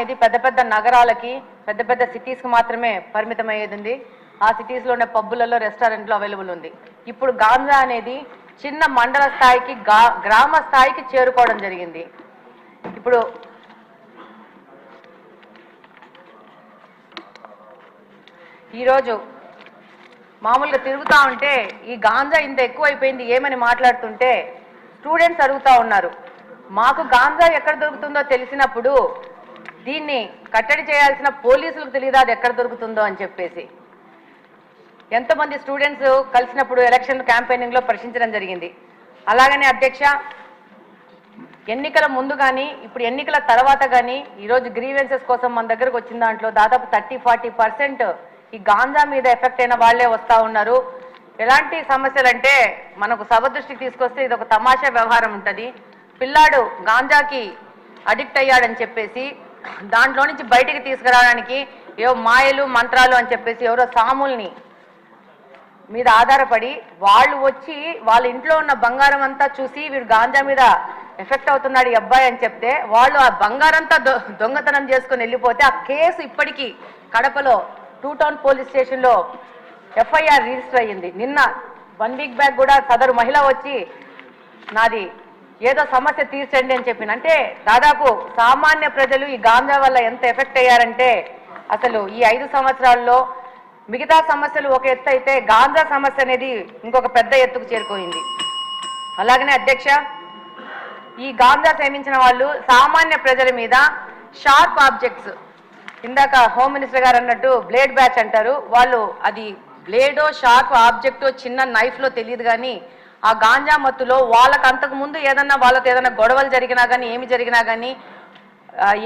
ఇది పెద్ద పెద్ద నగరాలకి పెద్ద పెద్ద సిటీస్ కి మాత్రమే పరిమితమయ్యేది ఉంది. ఆ సిటీస్ లోనే పబ్బులలో రెస్టారెంట్లు అవైలబుల్ ఉంది. ఇప్పుడు గాంజా అనేది చిన్న మండల స్థాయికి గ్రామ స్థాయికి చేరుకోవడం జరిగింది. ఇప్పుడు ఈరోజు మామూలుగా తిరుగుతూ ఉంటే ఈ గాంజా ఇంత ఎక్కువైపోయింది ఏమని మాట్లాడుతుంటే స్టూడెంట్స్ అడుగుతూ ఉన్నారు, మాకు గాంజా ఎక్కడ దొరుకుతుందో తెలిసినప్పుడు దీన్ని కట్టడి చేయాల్సిన పోలీసులకు తెలియదు అది ఎక్కడ దొరుకుతుందో అని చెప్పేసి. ఎంతమంది స్టూడెంట్స్ కలిసినప్పుడు ఎలక్షన్ క్యాంపెయినింగ్లో ప్రశ్నించడం జరిగింది. అలాగనే అధ్యక్ష, ఎన్నికల ముందు కానీ ఇప్పుడు ఎన్నికల తర్వాత కానీ ఈరోజు గ్రీవెన్సెస్ కోసం మన దగ్గరకు వచ్చిన దాంట్లో దాదాపు 30-40% ఈ గాంజా మీద ఎఫెక్ట్ అయిన వాళ్లే వస్తూ ఉన్నారు. ఎలాంటి సమస్యలు అంటే మనకు సభ దృష్టికి తీసుకొస్తే ఇది ఒక తమాషా వ్యవహారం ఉంటుంది. పిల్లాడు గాంజాకి అడిక్ట్ అయ్యాడని చెప్పేసి దాంట్లో నుంచి బయటికి తీసుకురావడానికి ఏవో మాయలు మంత్రాలు అని చెప్పేసి ఎవరో సాముల్ని మీద ఆధారపడి వాళ్ళు వచ్చి వాళ్ళ ఇంట్లో ఉన్న బంగారం అంతా చూసి వీడు గాంజా మీద ఎఫెక్ట్ అవుతున్నాడు ఈ అబ్బాయి అని చెప్తే వాళ్ళు ఆ బంగారంతా దొంగతనం చేసుకుని వెళ్ళిపోతే ఆ కేసు ఇప్పటికీ కడపలో 2 టౌన్ పోలీస్ స్టేషన్లో ఎఫ్ఐఆర్ రిజిస్టర్ అయ్యింది. నిన్న 1 వీక్ బ్యాక్ కూడా సదరు మహిళ వచ్చి నాది ఏదో సమస్య తీర్చండి అని చెప్పింది. అంటే దాదాపు సామాన్య ప్రజలు ఈ గాంజా వల్ల ఎంత ఎఫెక్ట్ అయ్యారంటే అసలు ఈ 5 సంవత్సరాల్లో మిగతా సమస్యలు ఒక ఎత్తు అయితే గాంజా సమస్య అనేది ఇంకొక పెద్ద ఎత్తుకు చేరుకోయింది. అలాగనే అధ్యక్ష, ఈ గాంజా సేవించిన వాళ్ళు సామాన్య ప్రజల మీద షార్ప్ ఆబ్జెక్ట్స్, ఇందాక హోమ్ మినిస్టర్ గారు అన్నట్టు బ్లేడ్ బ్యాచ్ అంటారు, వాళ్ళు అది బ్లేడో షార్ప్ ఆబ్జెక్టో చిన్న నైఫ్లో తెలియదు కానీ ఆ గాంజా మత్తులో వాళ్ళకు అంతకుముందు ఏదన్నా వాళ్ళతో ఏదైనా గొడవలు జరిగినా కానీ ఏమి జరిగినా కానీ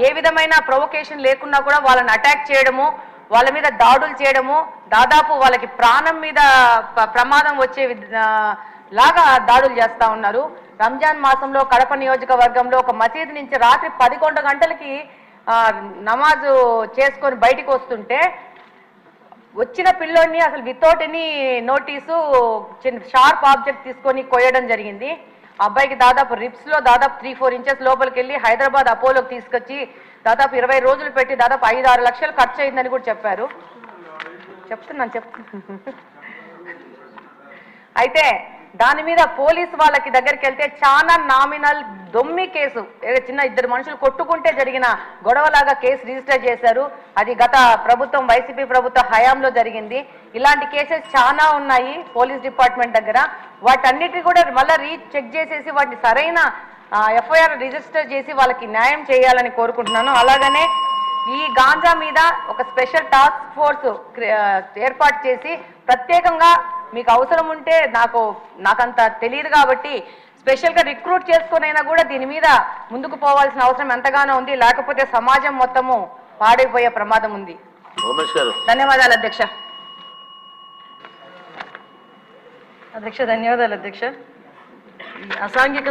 ఏ విధమైన ప్రొవొకేషన్ లేకున్నా కూడా వాళ్ళని అటాక్ చేయడము, వాళ్ళ మీద దాడులు చేయడము, దాదాపు వాళ్ళకి ప్రాణం మీద ప్రమాదం వచ్చే లాగా దాడులు చేస్తూ ఉన్నారు. రంజాన్ మాసంలో కడప నియోజకవర్గంలో ఒక మసీదు నుంచి రాత్రి 11 గంటలకి నమాజు చేసుకొని బయటికి వస్తుంటే వచ్చిన పిల్లోడిని అసలు వితౌట్ ఎనీ నోటీసు చిన్న షార్ప్ ఆబ్జెక్ట్ తీసుకొని కొయ్యడం జరిగింది. అబ్బాయికి దాదాపు రిప్స్లో దాదాపు 3-4 ఇంచెస్ లోపలికి వెళ్ళి హైదరాబాద్ అపోలోకి తీసుకొచ్చి దాదాపు 20 రోజులు పెట్టి దాదాపు 5-6 లక్షలు ఖర్చు అయిందని కూడా చెప్పారు. చెప్తున్నాను. అయితే దాని మీద పోలీసు వాళ్ళకి దగ్గరికి వెళ్తే చాలా నామినల్ దొమ్మి కేసు, చిన్న 2 మనుషులు కొట్టుకుంటే జరిగిన గొడవలాగా కేసు రిజిస్టర్ చేశారు. అది గత ప్రభుత్వం వైసీపీ ప్రభుత్వ హయాంలో జరిగింది. ఇలాంటి కేసెస్ చాలా ఉన్నాయి పోలీస్ డిపార్ట్మెంట్ దగ్గర. వాటన్నిటి కూడా మళ్ళీ చెక్ చేసేసి వాటిని సరైన ఎఫ్ఐఆర్ రిజిస్టర్ చేసి వాళ్ళకి న్యాయం చేయాలని కోరుకుంటున్నాను. అలాగనే ఈ గాంజా మీద ఒక స్పెషల్ టాస్క్ ఫోర్స్ ఏర్పాటు చేసి ప్రత్యేకంగా మీకు అవసరం ఉంటే నాకంత తెలియదు కాబట్టి స్పెషల్గా రిక్రూట్ చేసుకునైనా కూడా దీని మీద ముందుకు పోవాల్సిన అవసరం ఎంతగానో ఉంది. లేకపోతే సమాజం మొత్తము పాడైపోయే ప్రమాదం ఉంది. ధన్యవాదాలు అధ్యక్ష. ధన్యవాదాలు అధ్యక్ష. అసాంఘిక